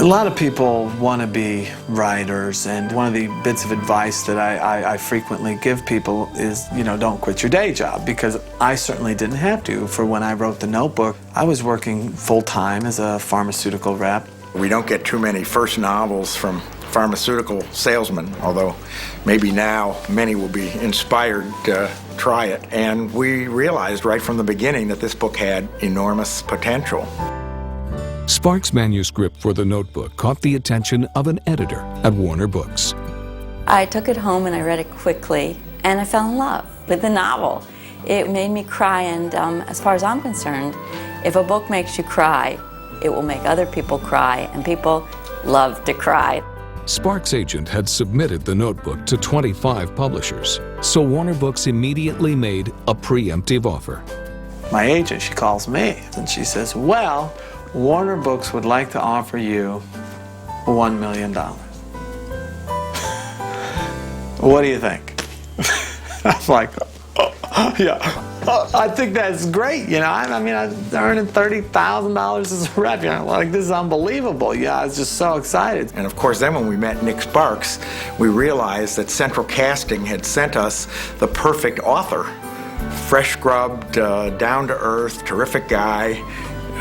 lot of people want to be writers, and one of the bits of advice that I frequently give people is, don't quit your day job, because I certainly didn't have to. For when I wrote The Notebook, I was working full-time as a pharmaceutical rep. We don't get too many first novels from pharmaceutical salesmen, although maybe now many will be inspired to try it. And we realized right from the beginning that this book had enormous potential. Sparks' manuscript for The Notebook caught the attention of an editor at Warner Books. I took it home and I read it quickly, and I fell in love with the novel. It made me cry, and as far as I'm concerned, if a book makes you cry, it will make other people cry, and people love to cry. Sparks' agent had submitted The Notebook to 25 publishers, so Warner Books immediately made a preemptive offer. My agent, she calls me, and she says, well, Warner Books would like to offer you $1 million. What do you think? I'm like, yeah, I think that's great. I mean, I'm earning $30,000 as a rep. Like, this is unbelievable. Yeah, I was just so excited. And of course, then when we met Nick Sparks, we realized that Central Casting had sent us the perfect author. Fresh scrubbed, down to earth, terrific guy.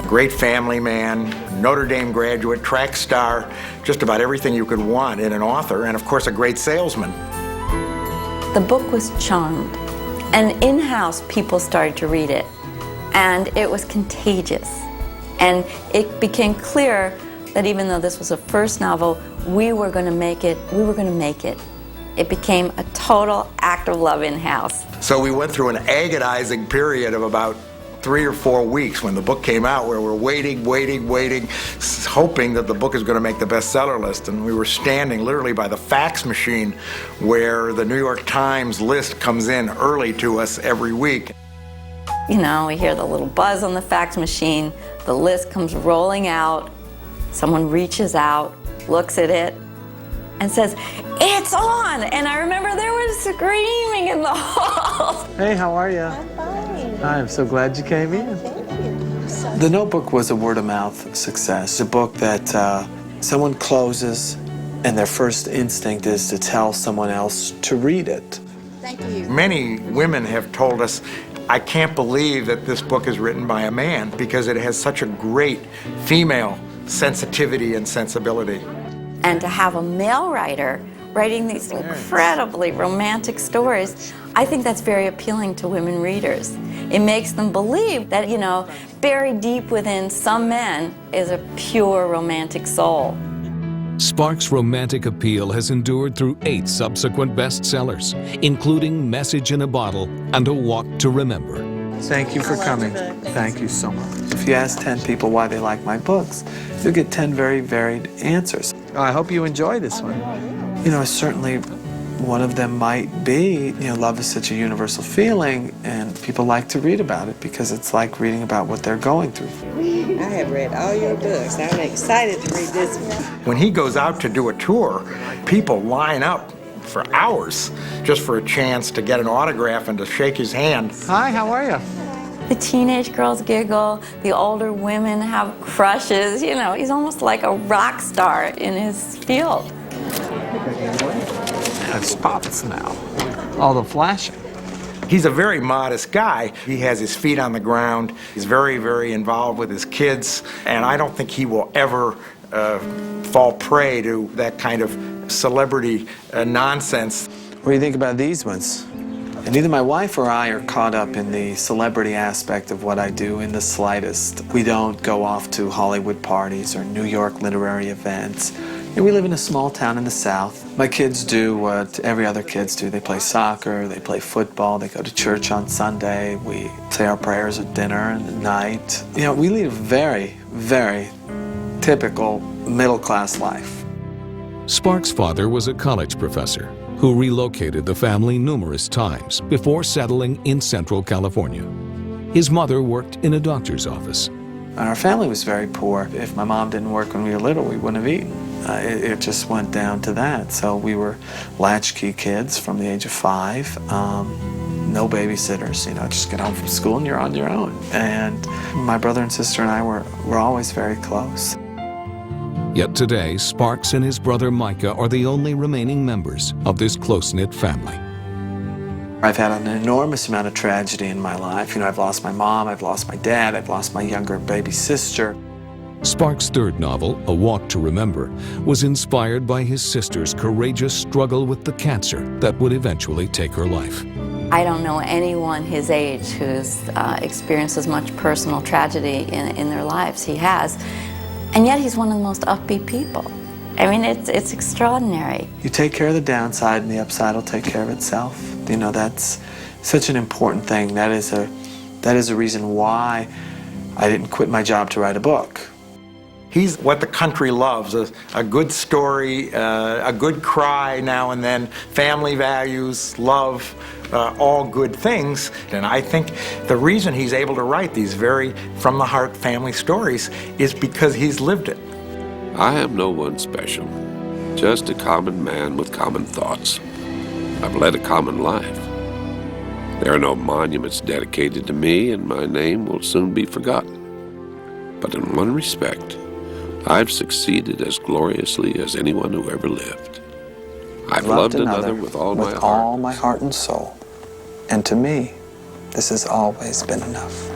Great family man, Notre Dame graduate, track star, just about everything you could want in an author, and of course a great salesman. The book was charmed, and in-house people started to read it, and it was contagious. And it became clear that even though this was a first novel, we were going to make it. It became a total act of love in-house. So we went through an agonizing period of about 3 or 4 weeks when the book came out, where we're waiting, hoping that the book is going to make the bestseller list. And we were standing literally by the fax machine where the New York Times list comes in early to us every week. We hear the little buzz on the fax machine, the list comes rolling out, someone reaches out, looks at it, and says, "It's on!" And I remember there was screaming in the hall. Hey, how are you? I'm fine. I'm so glad you came in. The Notebook was a word-of-mouth success. A book that someone closes and their first instinct is to tell someone else to read it. Thank you. Many women have told us, I can't believe that this book is written by a man, because it has such a great female sensitivity and sensibility. And to have a male writer writing these incredibly romantic stories, I think that's very appealing to women readers. It makes them believe that, buried deep within some men is a pure romantic soul. Sparks' romantic appeal has endured through 8 subsequent bestsellers, including Message in a Bottle and A Walk to Remember. Thank you for coming. Thank you so much. If you ask 10 people why they like my books, you'll get 10 very varied answers. I hope you enjoy this one. Certainly one of them might be, love is such a universal feeling, and people like to read about it because it's like reading about what they're going through. I have read all your books. I'm excited to read this one. When he goes out to do a tour, people line up for hours just for a chance to get an autograph and to shake his hand. Hi, how are you? The teenage girls giggle, the older women have crushes. He's almost like a rock star in his field. It spots now. All the flashing. He's a very modest guy. He has his feet on the ground. He's very, very involved with his kids, and I don't think he will ever fall prey to that kind of celebrity nonsense. What do you think about these ones? And neither my wife or I are caught up in the celebrity aspect of what I do in the slightest. We don't go off to Hollywood parties or New York literary events. We live in a small town in the South. My kids do what every other kids do. They play soccer, they play football, they go to church on Sunday. We say our prayers at dinner and at night. We lead a very, very typical middle-class life. Sparks' father was a college professor who relocated the family numerous times before settling in Central California. His mother worked in a doctor's office. Our family was very poor. If my mom didn't work when we were little, we wouldn't have eaten. It just went down to that. So we were latchkey kids from the age of 5. No babysitters, just get home from school and you're on your own. And my brother and sister and I were always very close. Yet today, Sparks and his brother Micah are the only remaining members of this close-knit family. I've had an enormous amount of tragedy in my life. You know, I've lost my mom, I've lost my dad, I've lost my younger baby sister. Sparks' third novel, A Walk to Remember, was inspired by his sister's courageous struggle with the cancer that would eventually take her life. I don't know anyone his age who's experienced as much personal tragedy in their lives. He has, and yet he's one of the most upbeat people. I mean, it's extraordinary. You take care of the downside and the upside will take care of itself. You know, that's such an important thing. That is a reason why I didn't quit my job to write a book. He's what the country loves, a good story, a good cry now and then, family values, love, all good things. And I think the reason he's able to write these very from-the-heart family stories is because he's lived it. I am no one special, just a common man with common thoughts. I've led a common life. There are no monuments dedicated to me, and my name will soon be forgotten. But in one respect, I've succeeded as gloriously as anyone who ever lived. I've loved another with all my heart and soul. And to me, this has always been enough.